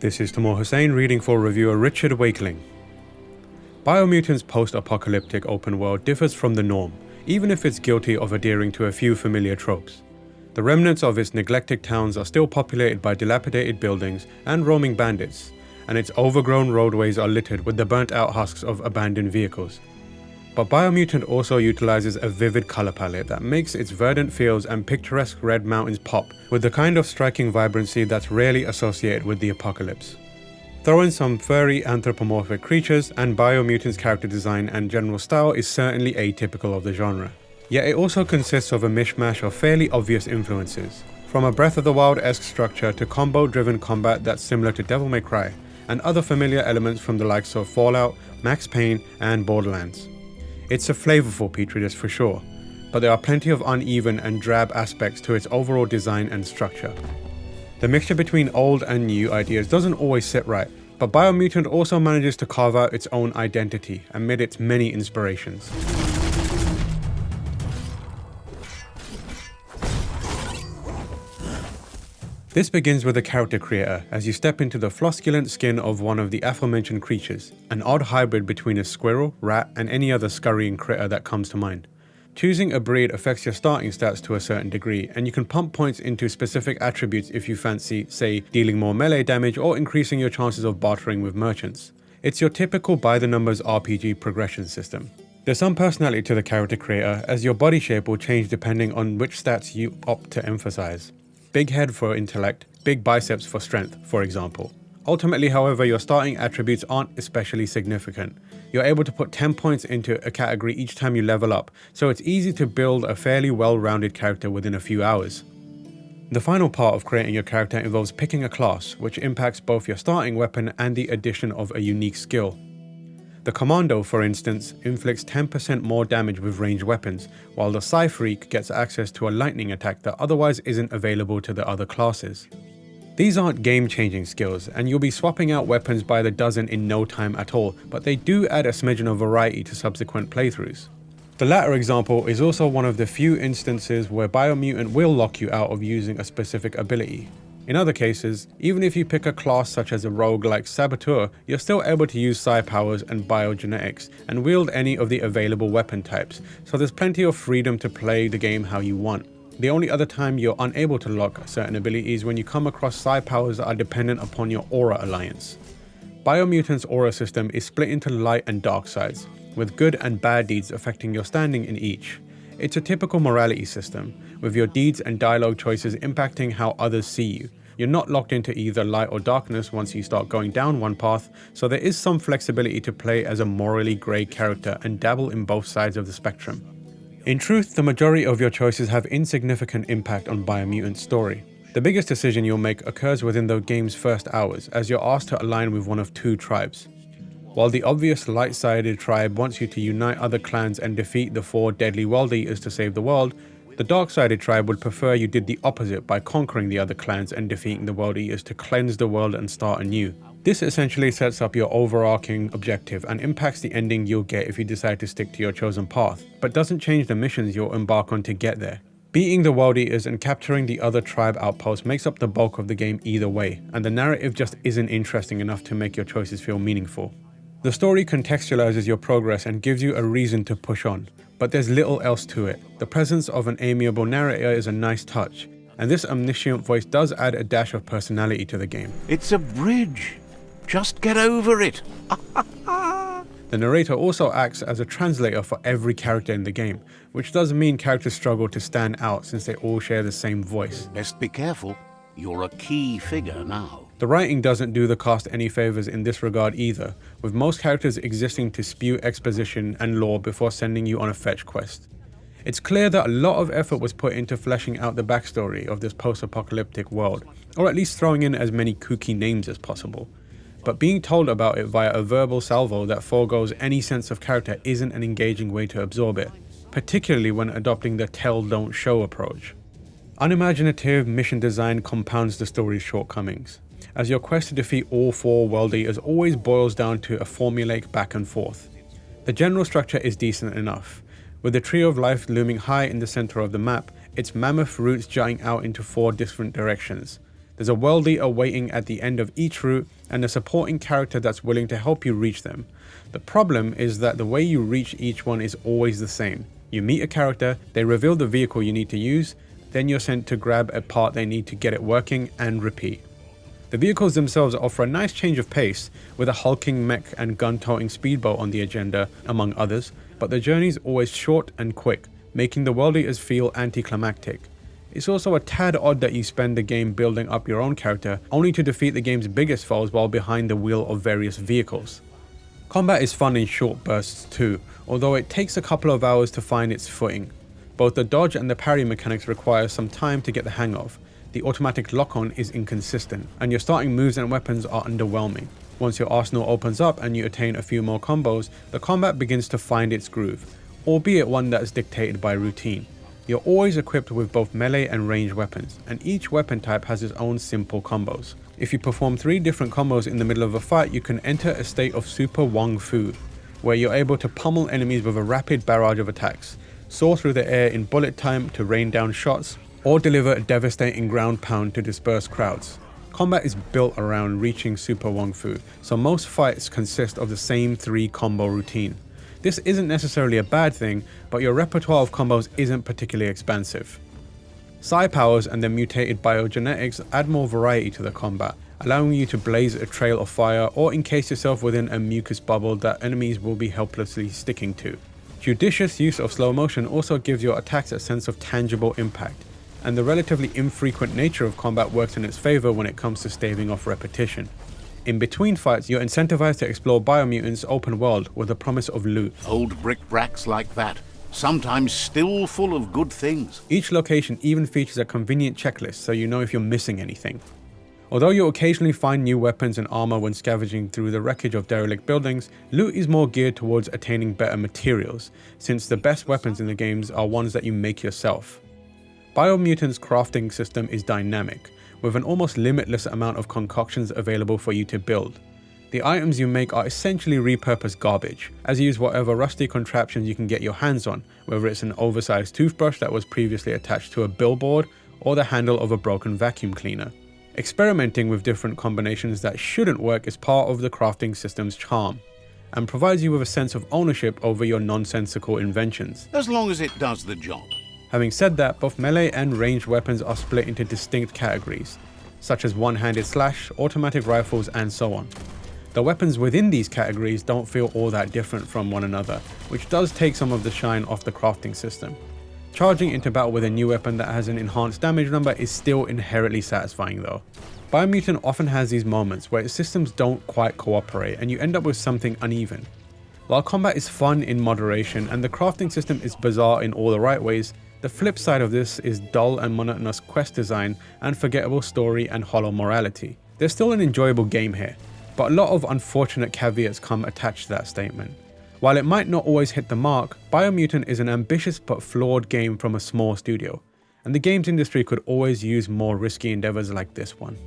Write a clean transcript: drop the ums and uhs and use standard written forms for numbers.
This is Tamor Hussain reading for reviewer Richard Wakeling. Biomutant's post-apocalyptic open world differs from the norm, even if it's guilty of adhering to a few familiar tropes. The remnants of its neglected towns are still populated by dilapidated buildings and roaming bandits, and its overgrown roadways are littered with the burnt-out husks of abandoned vehicles. But Biomutant also utilizes a vivid color palette that makes its verdant fields and picturesque red mountains pop with the kind of striking vibrancy that's rarely associated with the apocalypse. Throw in some furry anthropomorphic creatures, and Biomutant's character design and general style is certainly atypical of the genre. Yet it also consists of a mishmash of fairly obvious influences, from a Breath of the Wild-esque structure to combo-driven combat that's similar to Devil May Cry, and other familiar elements from the likes of Fallout, Max Payne, and Borderlands. It's a flavorful petri dish for sure, but there are plenty of uneven and drab aspects to its overall design and structure. The mixture between old and new ideas doesn't always sit right, but Biomutant also manages to carve out its own identity amid its many inspirations. This begins with the character creator as you step into the flosculent skin of one of the aforementioned creatures, an odd hybrid between a squirrel, rat, and any other scurrying critter that comes to mind. Choosing a breed affects your starting stats to a certain degree, and you can pump points into specific attributes if you fancy, say, dealing more melee damage or increasing your chances of bartering with merchants. It's your typical by-the-numbers RPG progression system. There's some personality to the character creator, as your body shape will change depending on which stats you opt to emphasize. Big head for intellect, big biceps for strength, for example. Ultimately, however, your starting attributes aren't especially significant. You're able to put 10 points into a category each time you level up, so it's easy to build a fairly well-rounded character within a few hours. The final part of creating your character involves picking a class, which impacts both your starting weapon and the addition of a unique skill. The Commando, for instance, inflicts 10% more damage with ranged weapons, while the Psy-Freak gets access to a lightning attack that otherwise isn't available to the other classes. These aren't game-changing skills, and you'll be swapping out weapons by the dozen in no time at all, but they do add a smidgen of variety to subsequent playthroughs. The latter example is also one of the few instances where Biomutant will lock you out of using a specific ability. In other cases, even if you pick a class such as a rogue like Saboteur, you're still able to use psi powers and biogenetics and wield any of the available weapon types, so there's plenty of freedom to play the game how you want. The only other time you're unable to lock certain abilities when you come across psi powers that are dependent upon your aura alliance. Biomutant's aura system is split into light and dark sides, with good and bad deeds affecting your standing in each. It's a typical morality system, with your deeds and dialogue choices impacting how others see you. You're not locked into either light or darkness once you start going down one path, so there is some flexibility to play as a morally grey character and dabble in both sides of the spectrum. In truth, the majority of your choices have insignificant impact on Biomutant's story. The biggest decision you'll make occurs within the game's first hours, as you're asked to align with one of two tribes. While the obvious light-sided tribe wants you to unite other clans and defeat the 4 deadly world eaters to save the world, the dark-sided tribe would prefer you did the opposite by conquering the other clans and defeating the world eaters to cleanse the world and start anew. This essentially sets up your overarching objective and impacts the ending you'll get if you decide to stick to your chosen path, but doesn't change the missions you'll embark on to get there. Beating the world eaters and capturing the other tribe outposts makes up the bulk of the game either way, and the narrative just isn't interesting enough to make your choices feel meaningful. The story contextualizes your progress and gives you a reason to push on, but there's little else to it. The presence of an amiable narrator is a nice touch, and this omniscient voice does add a dash of personality to the game. It's a bridge. Just get over it. The narrator also acts as a translator for every character in the game, which does mean characters struggle to stand out since they all share the same voice. Best be careful. You're a key figure now. The writing doesn't do the cast any favors in this regard either, with most characters existing to spew exposition and lore before sending you on a fetch quest. It's clear that a lot of effort was put into fleshing out the backstory of this post-apocalyptic world, or at least throwing in as many kooky names as possible. But being told about it via a verbal salvo that foregoes any sense of character isn't an engaging way to absorb it, particularly when adopting the tell don't show approach. Unimaginative mission design compounds the story's shortcomings, as your quest to defeat all 4 world eaters always boils down to a formulaic back and forth. The general structure is decent enough, with the Tree of Life looming high in the center of the map, its mammoth roots jutting out into 4 different directions. There's a world eater waiting at the end of each route and a supporting character that's willing to help you reach them. The problem is that the way you reach each one is always the same. You meet a character, they reveal the vehicle you need to use, then you're sent to grab a part they need to get it working, and repeat. The vehicles themselves offer a nice change of pace, with a hulking mech and gun-toting speedboat on the agenda, among others, but the journey's always short and quick, making the world eaters feel anticlimactic. It's also a tad odd that you spend the game building up your own character, only to defeat the game's biggest foes while behind the wheel of various vehicles. Combat is fun in short bursts too, although it takes a couple of hours to find its footing. Both the dodge and the parry mechanics require some time to get the hang of. The automatic lock-on is inconsistent, and your starting moves and weapons are underwhelming. Once your arsenal opens up and you attain a few more combos, the combat begins to find its groove, albeit one that is dictated by routine. You're always equipped with both melee and ranged weapons, and each weapon type has its own simple combos. If you perform 3 different combos in the middle of a fight, you can enter a state of Super Wong Fu, where you're able to pummel enemies with a rapid barrage of attacks, soar through the air in bullet time to rain down shots, or deliver a devastating ground pound to disperse crowds. Combat is built around reaching Super Wong Fu, so most fights consist of the same 3 combo routine. This isn't necessarily a bad thing, but your repertoire of combos isn't particularly expansive. Psi powers and their mutated biogenetics add more variety to the combat, allowing you to blaze a trail of fire or encase yourself within a mucus bubble that enemies will be helplessly sticking to. Judicious use of slow motion also gives your attacks a sense of tangible impact, and the relatively infrequent nature of combat works in its favor when it comes to staving off repetition. In between fights, you're incentivized to explore Biomutant's open world with the promise of loot. Old bric-bracs like that, sometimes still full of good things. Each location even features a convenient checklist so you know if you're missing anything. Although you'll occasionally find new weapons and armor when scavenging through the wreckage of derelict buildings, loot is more geared towards attaining better materials, since the best weapons in the games are ones that you make yourself. Biomutant's crafting system is dynamic, with an almost limitless amount of concoctions available for you to build. The items you make are essentially repurposed garbage, as you use whatever rusty contraptions you can get your hands on, whether it's an oversized toothbrush that was previously attached to a billboard, or the handle of a broken vacuum cleaner. Experimenting with different combinations that shouldn't work is part of the crafting system's charm, and provides you with a sense of ownership over your nonsensical inventions. As long as it does the job. Having said that, both melee and ranged weapons are split into distinct categories, such as one-handed slash, automatic rifles, and so on. The weapons within these categories don't feel all that different from one another, which does take some of the shine off the crafting system. Charging into battle with a new weapon that has an enhanced damage number is still inherently satisfying though. Biomutant often has these moments where its systems don't quite cooperate and you end up with something uneven. While combat is fun in moderation and the crafting system is bizarre in all the right ways, the flip side of this is dull and monotonous quest design and forgettable story and hollow morality. There's still an enjoyable game here, but a lot of unfortunate caveats come attached to that statement. While it might not always hit the mark, Biomutant is an ambitious but flawed game from a small studio, and the games industry could always use more risky endeavors like this one.